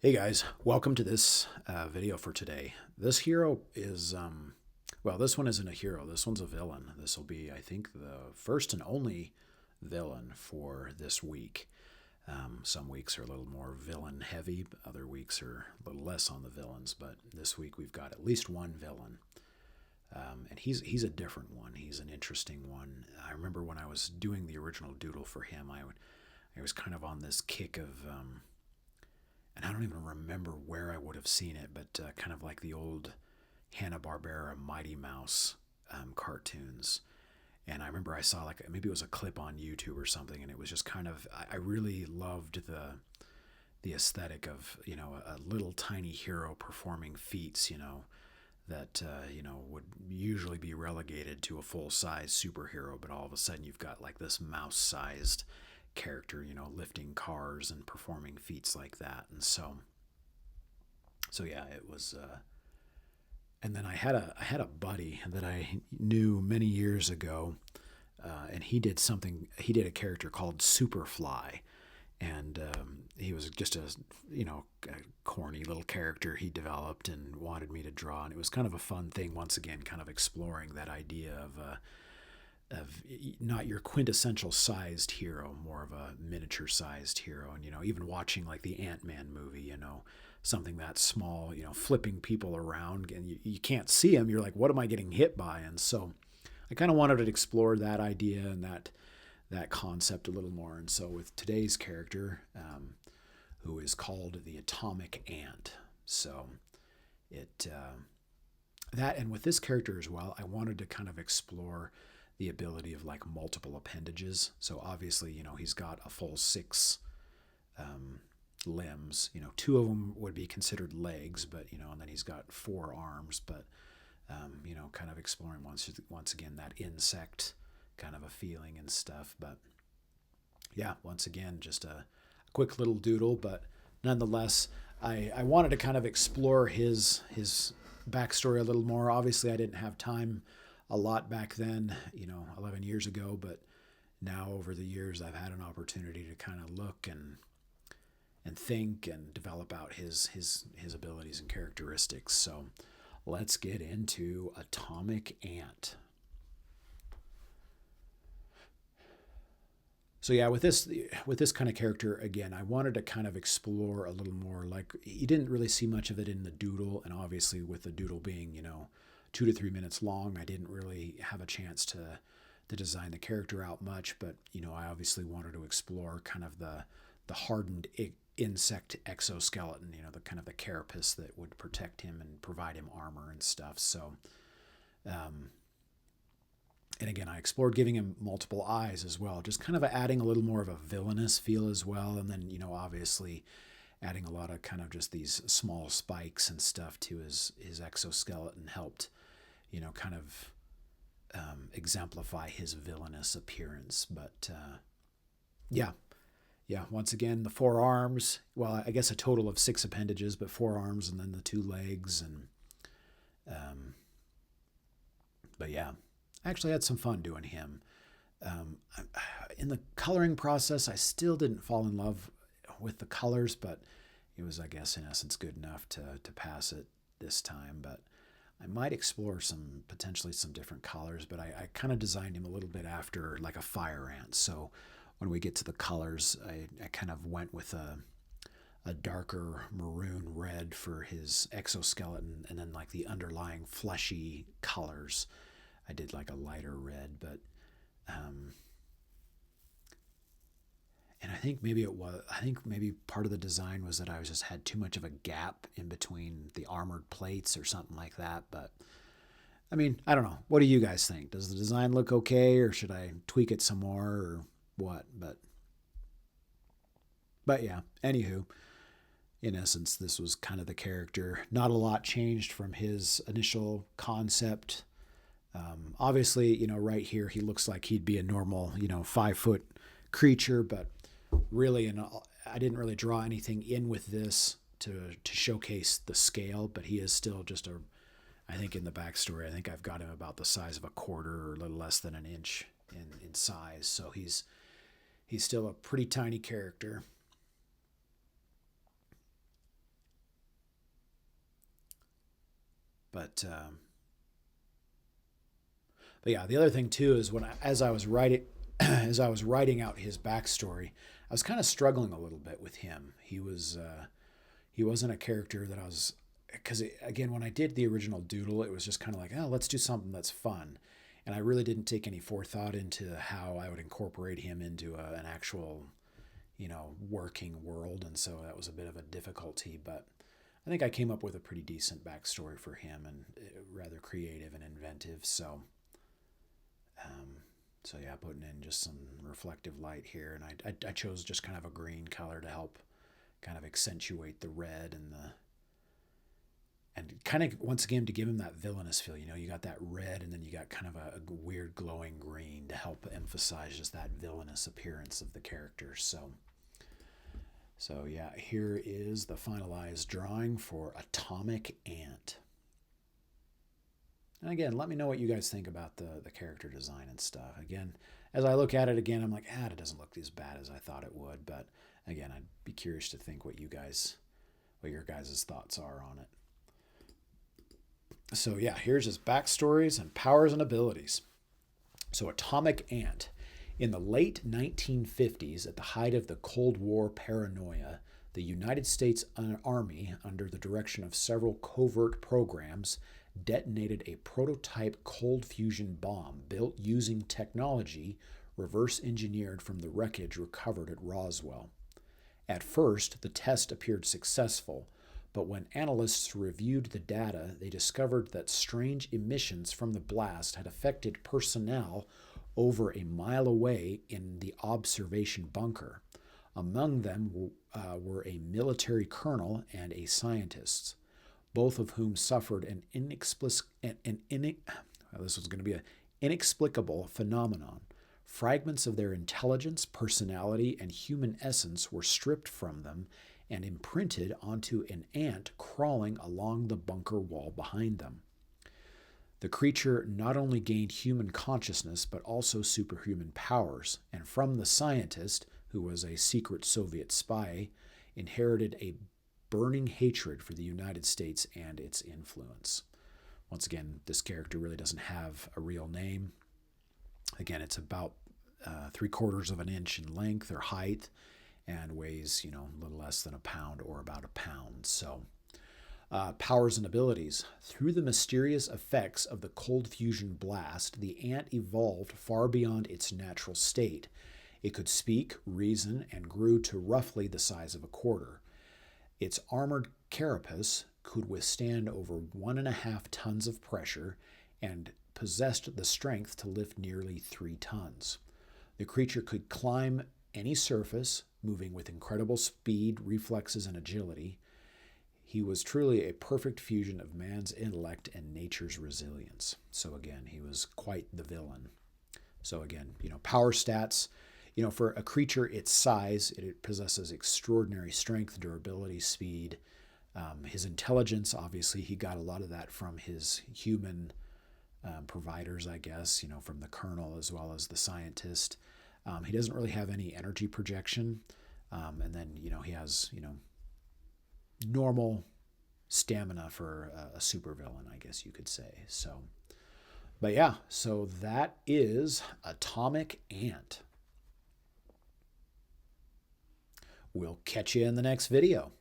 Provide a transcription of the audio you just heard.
Hey guys, welcome to this video for today. This hero is, well, this one isn't a hero. This one's a villain. This will be, I think, the first and only villain for this week. Some weeks are a little more villain heavy, other weeks are a little less on the villains, but this week we've got at least one villain. And he's a different one. He's an interesting one. I remember when I was doing the original doodle for him, I was kind of on this kick of and I don't even remember where I would have seen it, but kind of like the old Hanna-Barbera Mighty Mouse cartoons. And I remember I saw like maybe it was a clip on YouTube or something, and it was just kind of I really loved the aesthetic of a little tiny hero performing feats that would usually be relegated to a full size superhero, but all of a sudden you've got like this mouse sized character, lifting cars and performing feats like that. And so yeah, it was. And then I had a buddy that I knew many years ago, and he did something. He did a character called Superfly, and he was just a corny little character he developed and wanted me to draw. And it was kind of a fun thing. Once again, kind of exploring that idea of not your quintessential sized hero, more of a miniature sized hero. And, even watching like the Ant-Man movie, something that small, flipping people around and you can't see them. You're like, what am I getting hit by? And so I kind of wanted to explore that idea and that concept a little more. And so with today's character, who is called the Atomic Ant. So that, and with this character as well, I wanted to kind of explore the ability of like multiple appendages. So obviously, he's got a full six limbs. Two of them would be considered legs, but and then he's got four arms. But kind of exploring once again that insect kind of a feeling and stuff. But yeah, once again, just a quick little doodle, but nonetheless, I wanted to kind of explore his backstory a little more. Obviously, I didn't have time a lot back then, 11 years ago, but now over the years, I've had an opportunity to kind of look and think and develop out his abilities and characteristics. So let's get into Atomic Ant. So yeah, with this kind of character, again, I wanted to kind of explore a little more. Like you didn't really see much of it in the doodle, and obviously with the doodle being 2 to 3 minutes long, I didn't really have a chance to design the character out much. But I obviously wanted to explore kind of the hardened insect exoskeleton, the kind of the carapace that would protect him and provide him armor and stuff. So and again, I explored giving him multiple eyes as well, just kind of adding a little more of a villainous feel as well. And then, obviously adding a lot of kind of just these small spikes and stuff to his exoskeleton helped, kind of exemplify his villainous appearance. But yeah, once again, the four arms, well, I guess a total of six appendages, but four arms and then the two legs. And, but yeah, I actually had some fun doing him. Um, in the coloring process, I still didn't fall in love with the colors, but it was, I guess, in essence, good enough to pass it this time. But I might explore potentially some different colors, but I kind of designed him a little bit after like a fire ant. So when we get to the colors, I kind of went with a darker maroon red for his exoskeleton, and then like the underlying fleshy colors I did like a lighter red. But and I think maybe part of the design was that I just had too much of a gap in between the armored plates or something like that. But I mean, I don't know. What do you guys think? Does the design look okay, or should I tweak it some more, or what? But yeah. Anywho, in essence, this was kind of the character. Not a lot changed from his initial concept. Obviously, right here, he looks like he'd be a normal, 5 foot creature, but really, I didn't really draw anything in with this to showcase the scale, but he is still just I think in the backstory, I think I've got him about the size of a quarter or a little less than an inch in size. So he's still a pretty tiny character. But yeah, the other thing too is as I was writing as I was writing out his backstory, I was kind of struggling a little bit with him. He wasn't a character that I was, because again, when I did the original doodle, it was just kind of like, oh, let's do something that's fun, and I really didn't take any forethought into how I would incorporate him into an actual, working world, and so that was a bit of a difficulty. But I think I came up with a pretty decent backstory for him, and rather creative and inventive. So yeah, putting in just some reflective light here, and I chose just kind of a green color to help kind of accentuate the red and kind of once again to give him that villainous feel. You got that red, and then you got kind of a weird glowing green to help emphasize just that villainous appearance of the character. So yeah, here is the finalized drawing for Atomic Ant. And again, let me know what you guys think about the character design and stuff. Again, as I look at it again, I'm like, it doesn't look as bad as I thought it would. But again, I'd be curious to think what your guys' thoughts are on it. So yeah, here's his backstories and powers and abilities. So Atomic Ant. In the late 1950s, at the height of the Cold War paranoia, the United States Army, under the direction of several covert programs, detonated a prototype cold fusion bomb built using technology reverse engineered from the wreckage recovered at Roswell. At first, the test appeared successful, but when analysts reviewed the data, they discovered that strange emissions from the blast had affected personnel over a mile away in the observation bunker. Among them were a military colonel and a scientist, both of whom suffered an inexplicable phenomenon. Fragments of their intelligence, personality, and human essence were stripped from them and imprinted onto an ant crawling along the bunker wall behind them. The creature not only gained human consciousness, but also superhuman powers, and from the scientist, who was a secret Soviet spy, inherited a burning hatred for the United States and its influence. Once again, this character really doesn't have a real name. Again, it's about 3/4 of an inch in length or height, and weighs, a little less than a pound or about a pound. So, powers and abilities. Through the mysterious effects of the cold fusion blast, the ant evolved far beyond its natural state. It could speak, reason, and grew to roughly the size of a quarter. Its armored carapace could withstand over 1.5 tons of pressure and possessed the strength to lift nearly 3 tons. The creature could climb any surface, moving with incredible speed, reflexes, and agility. He was truly a perfect fusion of man's intellect and nature's resilience. So again, he was quite the villain. So again, power stats. For a creature its size, it possesses extraordinary strength, durability, speed. His intelligence, obviously, he got a lot of that from his human providers, I guess, from the colonel as well as the scientist. He doesn't really have any energy projection. And then, he has, normal stamina for a supervillain, I guess you could say. So, but yeah, so that is Atomic Ant. We'll catch you in the next video.